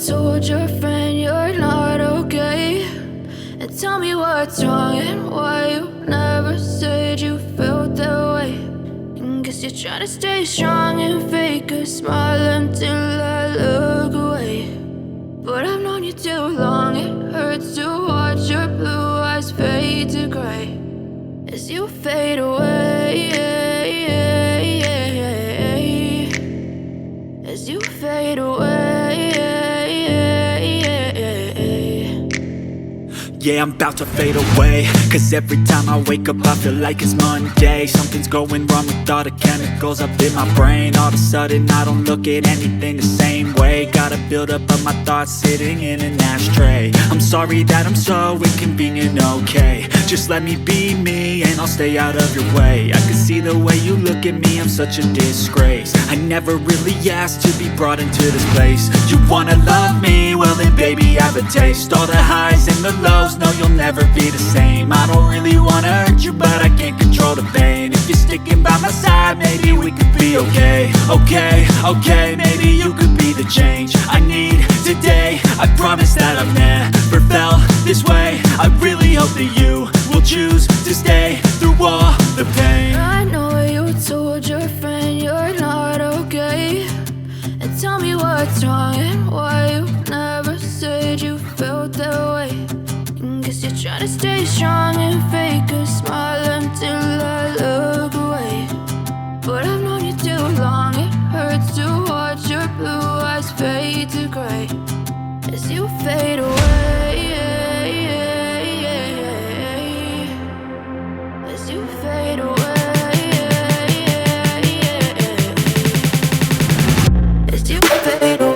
told your friend you're not okay, and tell me what's wrong and why you never said you felt that way. And guess you're trying to stay strong and fake a smile until I look away. But I've known you too long, it hurts to watch your blue eyes fade to gray as you fade away, as you fade away. Yeah, I'm about to fade away, cause every time I wake up I feel like it's Monday. Something's going wrong with all the chemicals up in my brain. All of a sudden I don't look at anything the same way. Got a build up of my thoughts sitting in an ashtray. I'm sorry that I'm so inconvenient, okay. Just let me be me and I'll stay out of your way. I can see the way you look at me, I'm such a disgrace. I never really asked to be brought into this place. You wanna love me? Well then baby have a taste. All the highs and the lows, no, you'll never be the same. I don't really wanna hurt you, but I can't control the pain. If you're sticking by my side, maybe we could be okay. Okay, maybe you could be the change I need today. I promise that I've never felt this way. I really hope that you will choose to stay through all the pain. I know you told your friend you're not okay, and tell me what's wrong and why you never said you felt that way. Guess you're trying to stay strong and fake a smile until I look away. But I've known you too long, it hurts to watch your blue eyes fade to gray as you fade away, as you fade away, as you fade away.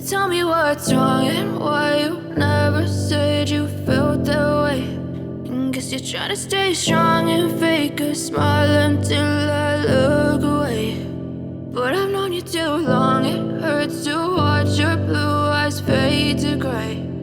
Tell me what's wrong and why you never said you felt that way. And guess you're trying to stay strong and fake a smile until I look away. But I've known you too long, it hurts to watch your blue eyes fade to gray